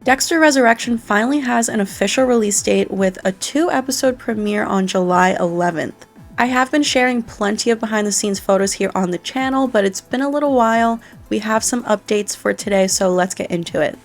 Dexter Resurrection finally has an official release date with a 2-episode premiere on July 11th. I have been sharing plenty of behind the scenes photos here on the channel, but it's been a little while. We have some updates for today, so let's get into it.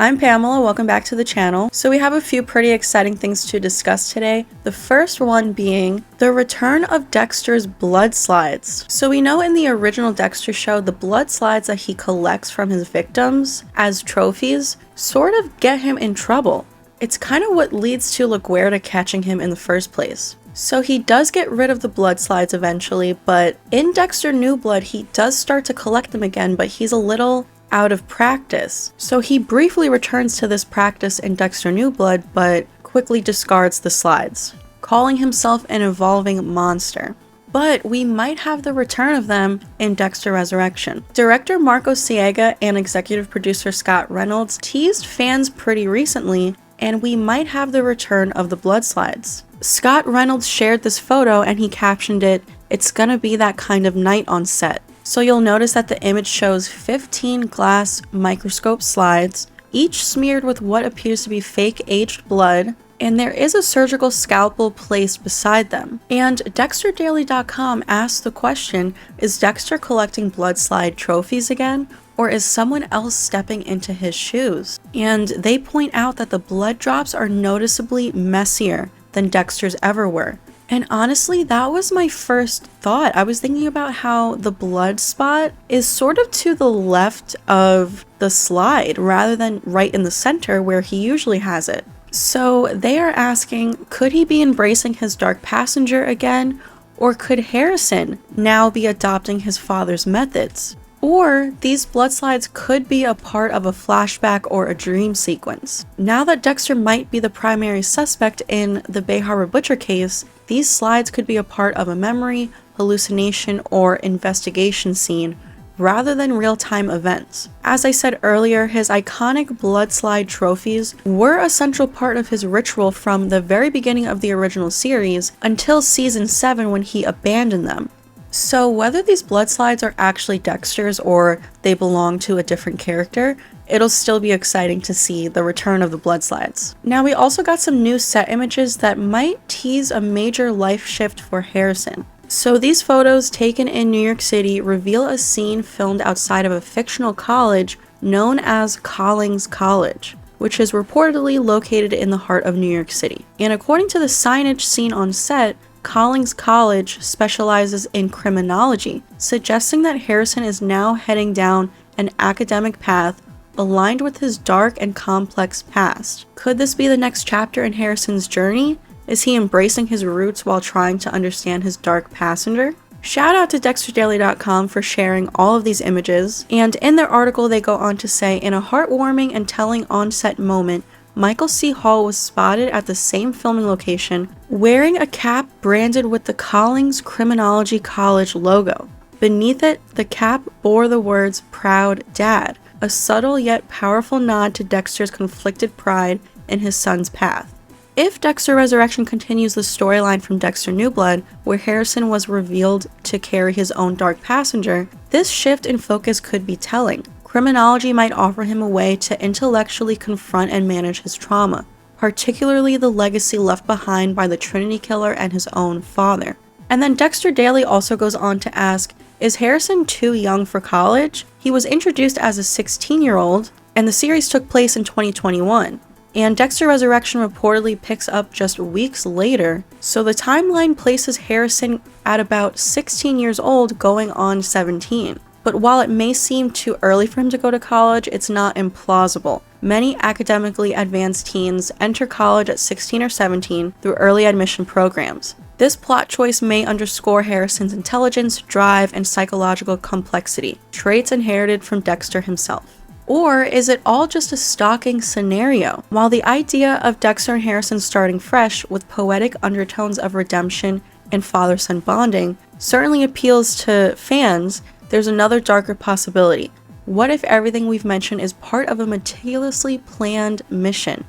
I'm Pamela, welcome back to the channel. So we have a few pretty exciting things to discuss today. The first one being the return of Dexter's blood slides. So we know in the original Dexter show, the blood slides that he collects from his victims as trophies sort of get him in trouble. It's kind of what leads to LaGuerta catching him in the first place. So he does get rid of the blood slides eventually, but in Dexter New Blood, he does start to collect them again, but he's a little out of practice. So he briefly returns to this practice in Dexter New Blood, but quickly discards the slides, calling himself an evolving monster. But we might have the return of them in Dexter Resurrection. Director Marco Siega and executive producer Scott Reynolds teased fans pretty recently, and we might have the return of the blood slides. Scott Reynolds shared this photo and he captioned it, "It's gonna be that kind of night on set." So you'll notice that the image shows 15 glass microscope slides, each smeared with what appears to be fake aged blood, and there is a surgical scalpel placed beside them. And DexterDaily.com asked the question, is Dexter collecting blood slide trophies again, or is someone else stepping into his shoes? And they point out that the blood drops are noticeably messier than Dexter's ever were. And honestly, that was my first thought. I was thinking about how the blood spot is sort of to the left of the slide rather than right in the center where he usually has it. So they are asking, could he be embracing his dark passenger again? Or could Harrison now be adopting his father's methods? Or these blood slides could be a part of a flashback or a dream sequence. Now that Dexter might be the primary suspect in the Bay Harbor Butcher case, these slides could be a part of a memory, hallucination, or investigation scene rather than real-time events. As I said earlier, his iconic blood slide trophies were a central part of his ritual from the very beginning of the original series until season 7 when he abandoned them. So whether these blood slides are actually Dexter's or they belong to a different character, it'll still be exciting to see the return of the blood slides. Now we also got some new set images that might tease a major life shift for Harrison. So these photos taken in New York City reveal a scene filmed outside of a fictional college known as Collins College, which is reportedly located in the heart of New York City. And according to the signage seen on set, Collins College specializes in criminology, suggesting that Harrison is now heading down an academic path aligned with his dark and complex past. Could this be the next chapter in Harrison's journey? Is he embracing his roots while trying to understand his dark passenger? Shout out to DexterDaily.com for sharing all of these images, and in their article they go on to say, in a heartwarming and telling on-set moment, Michael C. Hall was spotted at the same filming location wearing a cap branded with the Collins Criminology College logo. Beneath it, the cap bore the words "Proud Dad," a subtle yet powerful nod to Dexter's conflicted pride in his son's path. If Dexter Resurrection continues the storyline from Dexter New Blood, where Harrison was revealed to carry his own dark passenger, this shift in focus could be telling. Criminology might offer him a way to intellectually confront and manage his trauma, particularly the legacy left behind by the Trinity killer and his own father. And then Dexter Daily also goes on to ask, is Harrison too young for college? He was introduced as a 16-year-old, and the series took place in 2021. And Dexter Resurrection reportedly picks up just weeks later, so the timeline places Harrison at about 16 years old going on 17. But while it may seem too early for him to go to college, it's not implausible. Many academically advanced teens enter college at 16 or 17 through early admission programs. This plot choice may underscore Harrison's intelligence, drive, and psychological complexity, traits inherited from Dexter himself. Or is it all just a stalking scenario? While the idea of Dexter and Harrison starting fresh with poetic undertones of redemption and father-son bonding certainly appeals to fans, there's another darker possibility. What if everything we've mentioned is part of a meticulously planned mission?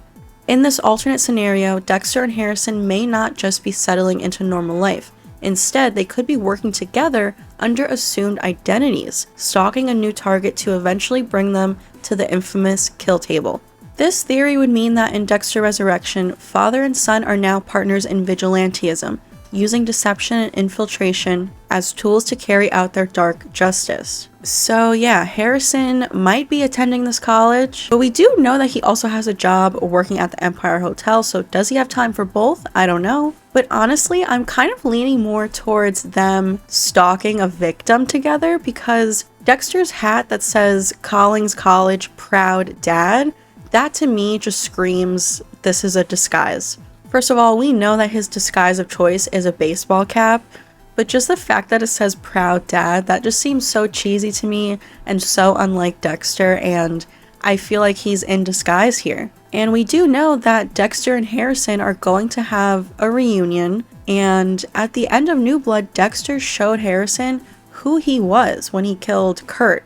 In this alternate scenario, Dexter and Harrison may not just be settling into normal life. Instead, they could be working together under assumed identities, stalking a new target to eventually bring them to the infamous kill table. This theory would mean that in Dexter Resurrection, father and son are now partners in vigilantism, using deception and infiltration as tools to carry out their dark justice. So yeah, Harrison might be attending this college, but we do know that he also has a job working at the Empire Hotel, so does he have time for both? I don't know. But honestly, I'm kind of leaning more towards them stalking a victim together, because Dexter's hat that says Collins College Proud Dad, that to me just screams this is a disguise. First of all, we know that his disguise of choice is a baseball cap, but just the fact that it says Proud Dad, that just seems so cheesy to me and so unlike Dexter, and I feel like he's in disguise here. And we do know that Dexter and Harrison are going to have a reunion, and at the end of New Blood, Dexter showed Harrison who he was when he killed Kurt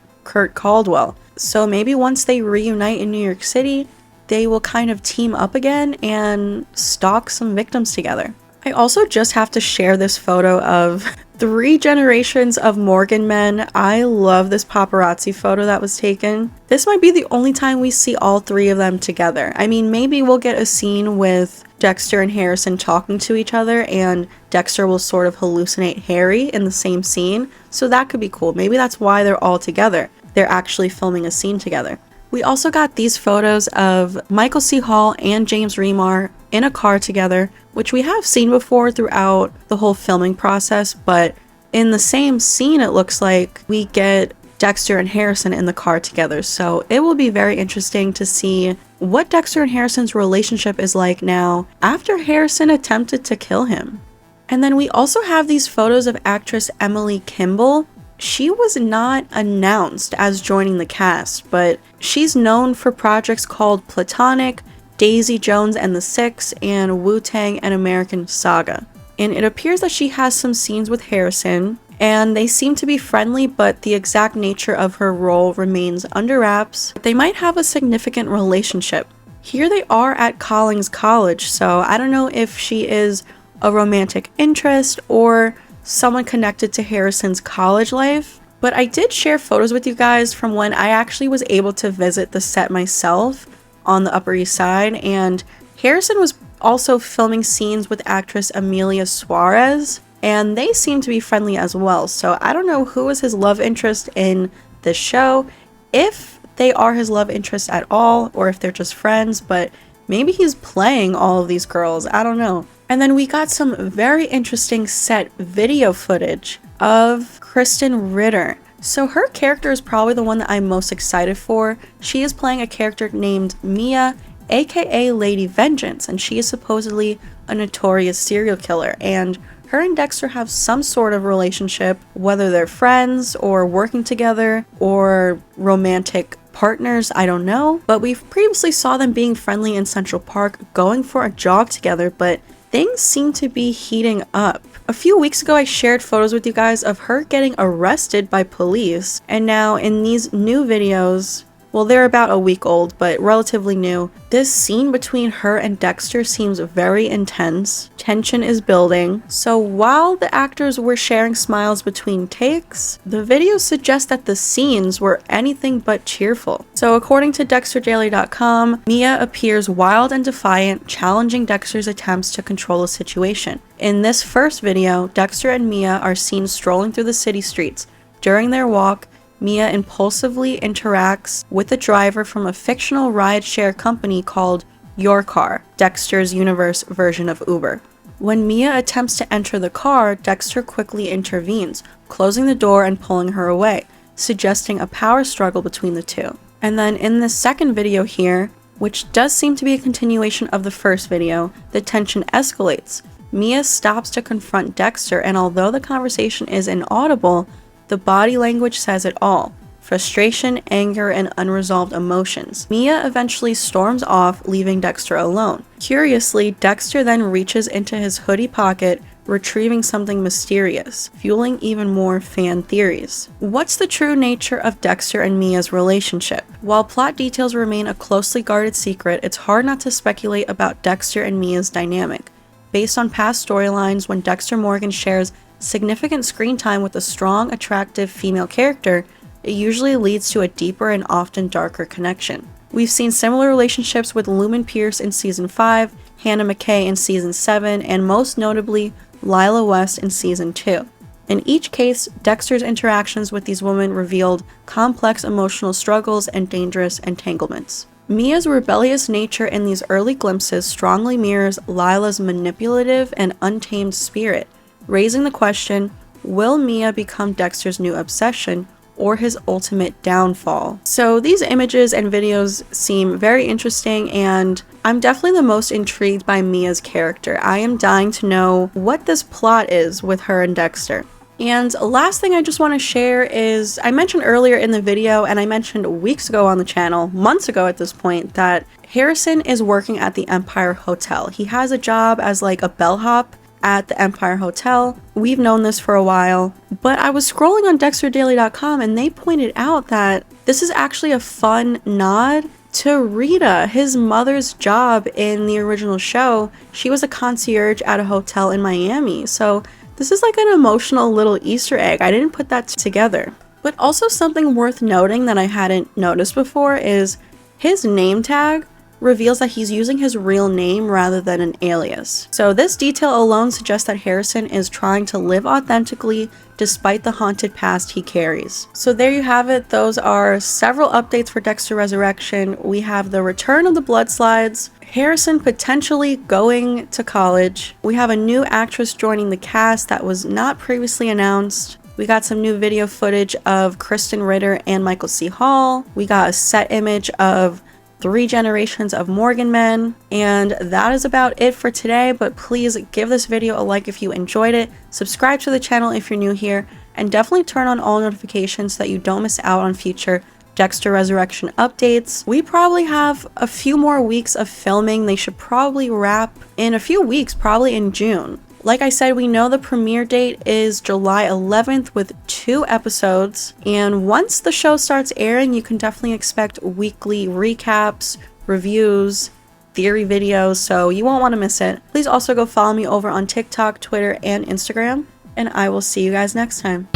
Caldwell. So maybe once they reunite in New York City, they will kind of team up again and stalk some victims together. I also just have to share this photo of 3 generations of Morgan men. I love this paparazzi photo that was taken. This might be the only time we see all 3 of them together. I mean, maybe we'll get a scene with Dexter and Harrison talking to each other, and Dexter will sort of hallucinate Harry in the same scene, so that could be cool. Maybe that's why they're all together. They're actually filming a scene together. We also got these photos of Michael C. Hall and James Remar in a car together, which we have seen before throughout the whole filming process, but in the same scene it looks like we get Dexter and Harrison in the car together. So it will be very interesting to see what Dexter and Harrison's relationship is like now after Harrison attempted to kill him. And then we also have these photos of actress Emily Kimball. She was not announced as joining the cast, but she's known for projects called Platonic, Daisy Jones and the Six, and Wu-Tang and American Saga. And it appears that she has some scenes with Harrison, and they seem to be friendly, but the exact nature of her role remains under wraps. They might have a significant relationship. Here they are at Collins College, so I don't know if she is a romantic interest or someone connected to Harrison's college life, but I did share photos with you guys from when I actually was able to visit the set myself on the Upper East Side, and Harrison was also filming scenes with actress Amelia Suarez, and they seem to be friendly as well. So I don't know who is his love interest in this show, if they are his love interest at all, or if they're just friends, but maybe he's playing all of these girls, I don't know. And then we got some very interesting set video footage of KRYSTEN Ritter. So her character is probably the one that I'm most excited for. She is playing a character named Mia, aka Lady Vengeance, and she is supposedly a notorious serial killer. And her and Dexter have some sort of relationship, whether they're friends or working together or romantic partners, I don't know. But we previously saw them being friendly in Central Park, going for a jog together, but things seem to be heating up. A few weeks ago, I shared photos with you guys of her getting arrested by police, and now in these new videos, well, they're about a week old, but relatively new, this scene between her and Dexter seems very intense. Tension is building. So while the actors were sharing smiles between takes, the videos suggest that the scenes were anything but cheerful. So according to DexterDaily.com, Mia appears wild and defiant, challenging Dexter's attempts to control the situation. In this first video, Dexter and Mia are seen strolling through the city streets. During their walk, Mia impulsively interacts with a driver from a fictional rideshare company called Your Car, Dexter's universe version of Uber. When Mia attempts to enter the car, Dexter quickly intervenes, closing the door and pulling her away, suggesting a power struggle between the two. And then in the second video here, which does seem to be a continuation of the first video, the tension escalates. Mia stops to confront Dexter, and although the conversation is inaudible, the body language says it all. Frustration, anger, and unresolved emotions. Mia eventually storms off, leaving Dexter alone. Curiously, Dexter then reaches into his hoodie pocket, retrieving something mysterious, fueling even more fan theories. What's the true nature of Dexter and Mia's relationship? While plot details remain a closely guarded secret, it's hard not to speculate about Dexter and Mia's dynamic. Based on past storylines, when Dexter Morgan shares significant screen time with a strong, attractive female character, it usually leads to a deeper and often darker connection. We've seen similar relationships with Lumen Pierce in Season 5, Hannah McKay in Season 7, and most notably, Lila West in Season 2. In each case, Dexter's interactions with these women revealed complex emotional struggles and dangerous entanglements. Mia's rebellious nature in these early glimpses strongly mirrors Lila's manipulative and untamed spirit, raising the question, will Mia become Dexter's new obsession or his ultimate downfall? So these images and videos seem very interesting, and I'm definitely the most intrigued by Mia's character. I am dying to know what this plot is with her and Dexter. And last thing I just want to share is, I mentioned earlier in the video, and I mentioned weeks ago on the channel, months ago at this point, that Harrison is working at the Empire Hotel. He has a job as like a bellhop at the Empire Hotel. We've known this for a while, but I was scrolling on DexterDaily.com and they pointed out that this is actually a fun nod to Rita, his mother's job in the original show. She was a concierge at a hotel in Miami, so this is like an emotional little Easter egg. I didn't put that together. But also something worth noting that I hadn't noticed before is his name tag reveals that he's using his real name rather than an alias. So this detail alone suggests that Harrison is trying to live authentically despite the haunted past he carries. So there you have it. Those are several updates for Dexter Resurrection. We have the return of the blood slides, Harrison potentially going to college. We have a new actress joining the cast that was not previously announced. We got some new video footage of KRYSTEN Ritter and Michael C. Hall. We got a set image of 3 generations of Morgan men, and that is about it for today. But please give this video a like if you enjoyed it, subscribe to the channel if you're new here, and definitely turn on all notifications so that you don't miss out on future Dexter Resurrection updates. We probably have a few more weeks of filming. They should probably wrap in a few weeks, probably in June. Like I said, we know the premiere date is July 11th with 2 episodes, and once the show starts airing, you can definitely expect weekly recaps, reviews, theory videos, so you won't want to miss it. Please also go follow me over on TikTok, Twitter, and Instagram, and I will see you guys next time.